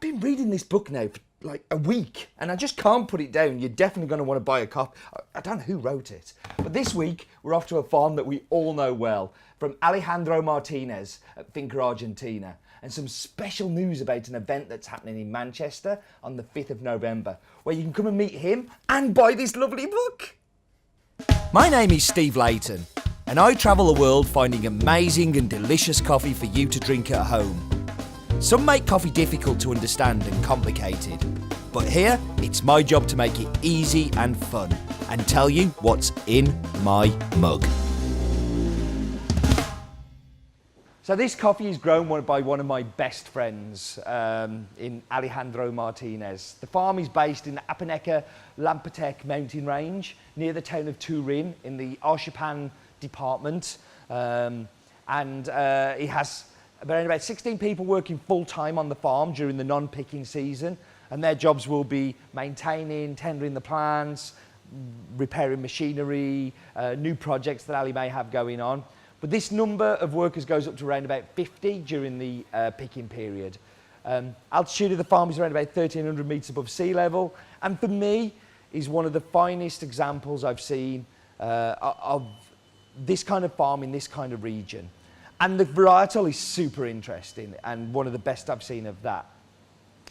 been reading this book now for like a week and I just can't put it down. You're definitely going to want to buy a copy. I don't know who wrote it. But this week, we're off to a farm that we all know well, from Alejandro Martinez at Finca, Argentina. And some special news about an event that's happening in Manchester on the 5th of November, where you can come and meet him and buy this lovely book. My name is Steve Layton, and I travel the world finding amazing and delicious coffee for you to drink at home. Some make coffee difficult to understand and complicated, but here it's my job to make it easy and fun and tell you what's in my mug. So this coffee is grown by one of my best friends in Alejandro Martinez. The farm is based in the Apaneca Lampatec mountain range near the town of Turin in the Archipan department, and he has around about 16 people working full-time on the farm during the non-picking season, and their jobs will be maintaining, tendering the plants, repairing machinery, new projects that Ali may have going on. But this number of workers goes up to around about 50 during the picking period. Altitude of the farm is around about 1,300 metres above sea level, and for me is one of the finest examples I've seen of this kind of farm in this kind of region. And the varietal is super interesting and one of the best I've seen of that.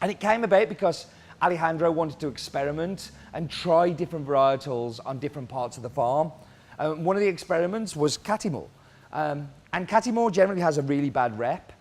And it came about because Alejandro wanted to experiment and try different varietals on different parts of the farm. One of the experiments was Catimor. And Catimor generally has a really bad rep,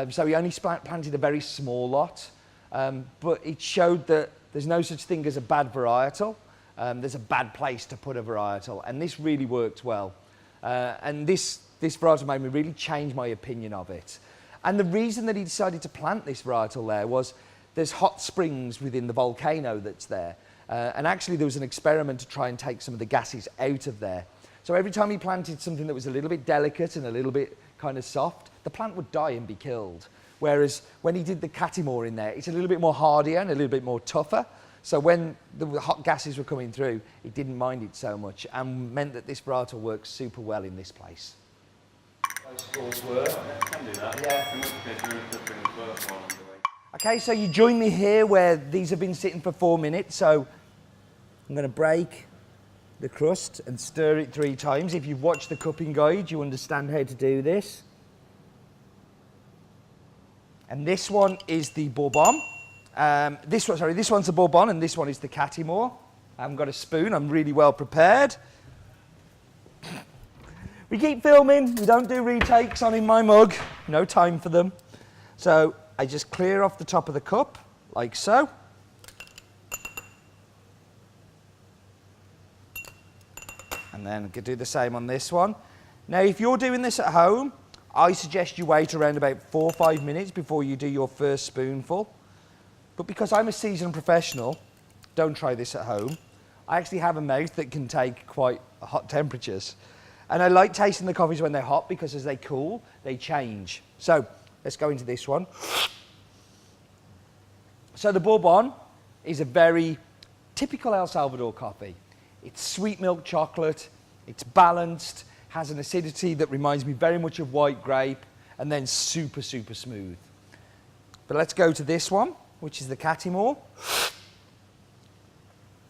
so he only planted a very small lot, but it showed that there's no such thing as a bad varietal. There's a bad place to put a varietal, and this really worked well. And this varietal made me really change my opinion of it. And the reason that he decided to plant this varietal there was there's hot springs within the volcano that's there. And actually there was an experiment to try and take some of the gases out of there. So every time he planted something that was a little bit delicate and a little bit kind of soft, the plant would die and be killed. Whereas when he did the Catimor in there, it's a little bit more hardier and a little bit more tougher. So when the hot gases were coming through, it didn't mind it so much and meant that this varietal works super well in this place. Okay, so you join me here where these have been sitting for 4 minutes. So I'm going to break the crust and stir it 3 times. If you've watched the cupping guide, you understand how to do this. And this one is the Bourbon. This one's the Bourbon and this one is the Catimor. I haven't got a spoon, I'm really well prepared. We keep filming, we don't do retakes on In My Mug, no time for them. So I just clear off the top of the cup, like so. And then I could do the same on this one. Now if you're doing this at home, I suggest you wait around about 4 or 5 minutes before you do your first spoonful. But because I'm a seasoned professional, don't try this at home. I actually have a mouth that can take quite hot temperatures. And I like tasting the coffees when they're hot because as they cool, they change. So let's go into this one. So the Bourbon is a very typical El Salvador coffee. It's sweet milk chocolate, it's balanced, has an acidity that reminds me very much of white grape, and then super, super smooth. But let's go to this one, which is the Catimor.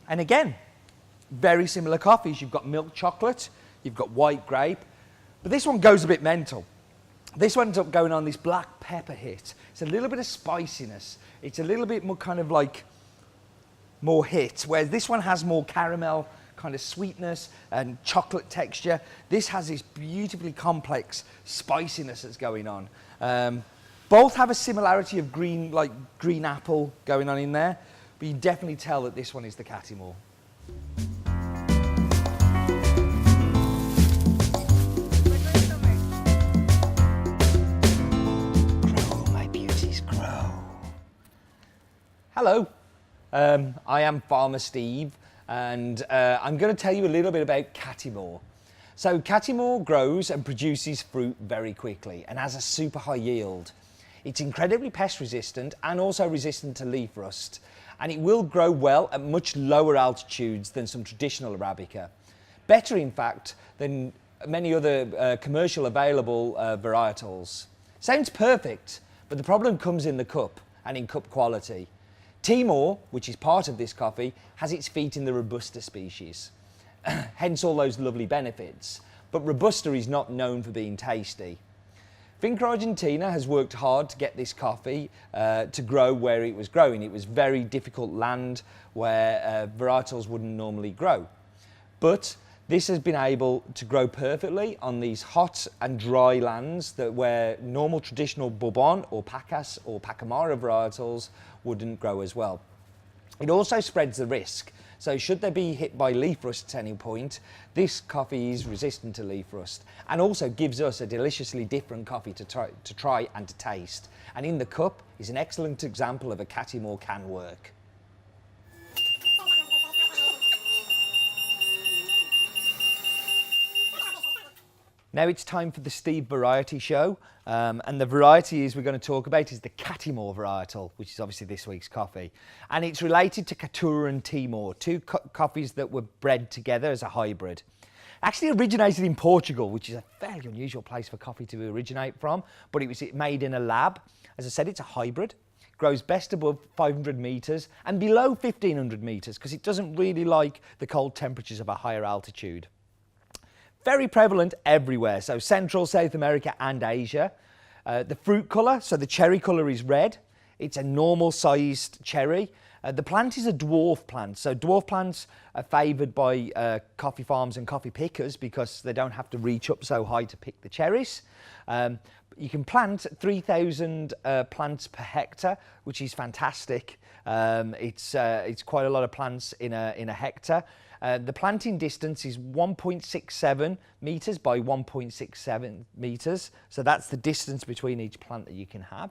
And again, very similar coffees. You've got milk chocolate, you've got white grape, but this one goes a bit mental. This one ends up going on this black pepper hit. It's a little bit of spiciness. It's a little bit more kind of like more hit, whereas this one has more caramel kind of sweetness and chocolate texture. This has this beautifully complex spiciness that's going on. Both have a similarity of green apple going on in there, but you definitely tell that this one is the Catimor. Grow, my beauties, grow. Hello, I am Farmer Steve, and I'm going to tell you a little bit about Catimor. So Catimor grows and produces fruit very quickly and has a super high yield. It's incredibly pest resistant and also resistant to leaf rust, and it will grow well at much lower altitudes than some traditional Arabica. Better, in fact, than many other commercial available varietals. Sounds perfect, but the problem comes in the cup, and in cup quality. Timor, which is part of this coffee, has its feet in the Robusta species, hence all those lovely benefits. But Robusta is not known for being tasty. Finca Argentina has worked hard to get this coffee to grow where it was growing. It was very difficult land where varietals wouldn't normally grow. But this has been able to grow perfectly on these hot and dry lands where normal traditional Bourbon or Pacas or Pacamara varietals wouldn't grow as well. It also spreads the risk. So should they be hit by leaf rust at any point, this coffee is resistant to leaf rust and also gives us a deliciously different coffee to try and to taste. And in the cup is an excellent example of a Catimor can work. Now it's time for the Steve Variety Show, and the varieties we're going to talk about is the Catimor varietal, which is obviously this week's coffee. And it's related to Caturra and Timor, two coffees that were bred together as a hybrid. Actually originated in Portugal, which is a fairly unusual place for coffee to originate from, but it was made in a lab. As I said, it's a hybrid. Grows best above 500 metres and below 1500 metres because it doesn't really like the cold temperatures of a higher altitude. Very prevalent everywhere, so Central, South America and Asia. The fruit colour, so the cherry colour is red. It's a normal sized cherry. The plant is a dwarf plant, so dwarf plants are favoured by coffee farms and coffee pickers because they don't have to reach up so high to pick the cherries. You can plant 3,000 plants per hectare, which is fantastic. It's quite a lot of plants in a hectare. The planting distance is 1.67 metres by 1.67 metres. So that's the distance between each plant that you can have.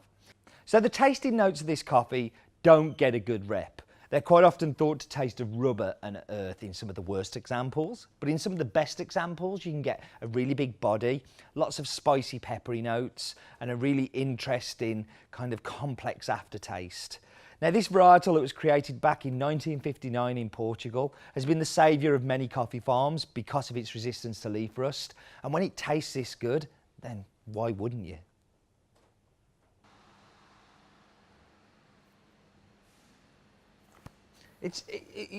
So the tasting notes of this coffee don't get a good rep. They're quite often thought to taste of rubber and earth in some of the worst examples, but in some of the best examples you can get a really big body, lots of spicy peppery notes and a really interesting kind of complex aftertaste. Now this varietal that was created back in 1959 in Portugal has been the saviour of many coffee farms because of its resistance to leaf rust, and when it tastes this good, then why wouldn't you?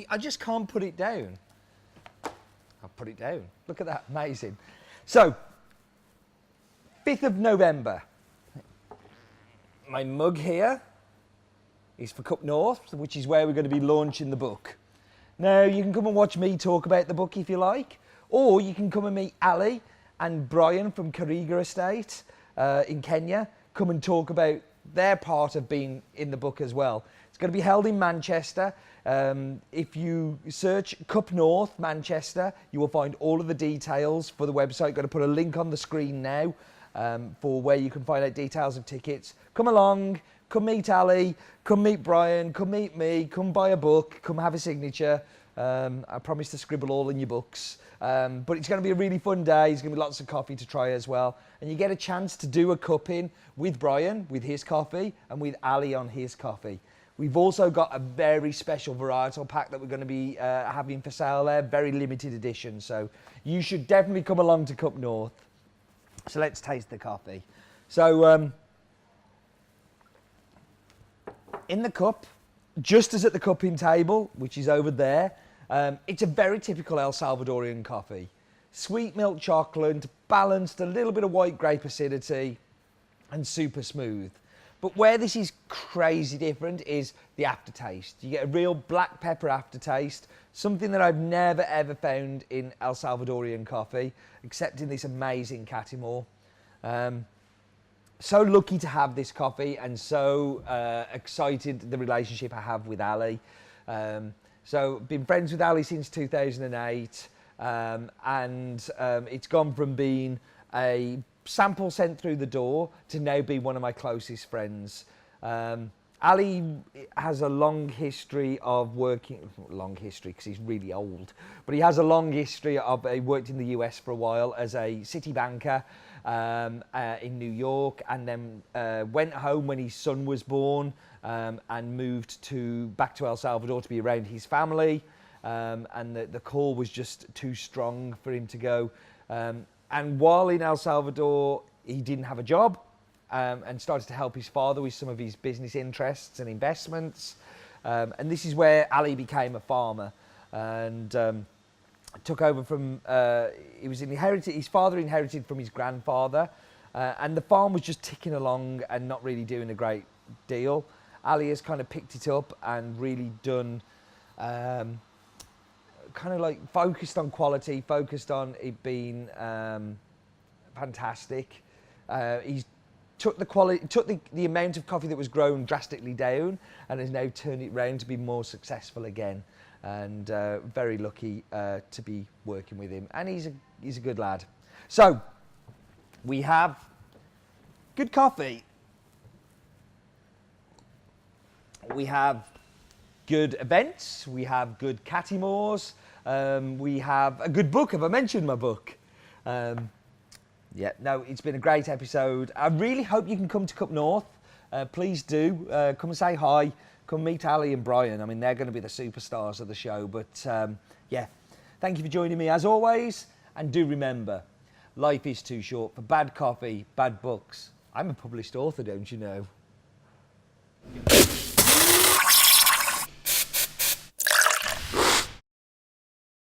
I just can't put it down. I'll put it down. Look at that, amazing. So, 5th of November. My mug here is for Cup North, which is where we're going to be launching the book. Now, you can come and watch me talk about the book if you like, or you can come and meet Ali and Brian from Kariga Estate in Kenya, come and talk about their part of being in the book as well. It's going to be held in Manchester. If you search Cup North Manchester, you will find all of the details for the website. I'm going to put a link on the screen now for where you can find out details of tickets. Come along, come meet Ali, come meet Brian, come meet me, come buy a book, come have a signature. I promise to scribble all in your books. But it's going to be a really fun day. There's going to be lots of coffee to try as well. And you get a chance to do a cupping with Brian, with his coffee, and with Ali on his coffee. We've also got a very special varietal pack that we're going to be having for sale there, very limited edition. So you should definitely come along to Cup North. So let's taste the coffee. So in the cup, just as at the cupping table, which is over there, it's a very typical El Salvadorian coffee. Sweet milk chocolate, balanced, a little bit of white grape acidity, and super smooth. But where this is crazy different is the aftertaste. You get a real black pepper aftertaste, something that I've never ever found in El Salvadorian coffee, except in this amazing Catimor. So lucky to have this coffee and so excited the relationship I have with Ali. So been friends with Ali since 2008 and it's gone from being a sample sent through the door to now be one of my closest friends. Ali has a long history of working, long history because he's really old, but he has a long history of, he worked in the US for a while as a city banker in New York, and then went home when his son was born and moved back to El Salvador to be around his family, and the call was just too strong for him to go. And while in El Salvador, he didn't have a job, and started to help his father with some of his business interests and investments. And this is where Ali became a farmer and took over from, his father inherited from his grandfather, and the farm was just ticking along and not really doing a great deal. Ali has kind of picked it up and really done, kind of like focused on quality, focused on it being fantastic. He's took the amount of coffee that was grown drastically down and has now turned it round to be more successful again. And very lucky to be working with him. And he's a good lad. So we have good coffee. We have good events. We have good Catimors. We have a good book. Have I mentioned my book? Yeah, no, it's been a great episode. I really hope you can come to Cup North. Please do. Come and say hi. Come meet Ali and Brian. I mean, they're going to be the superstars of the show. But yeah, thank you for joining me as always. And do remember, life is too short for bad coffee, bad books. I'm a published author, don't you know?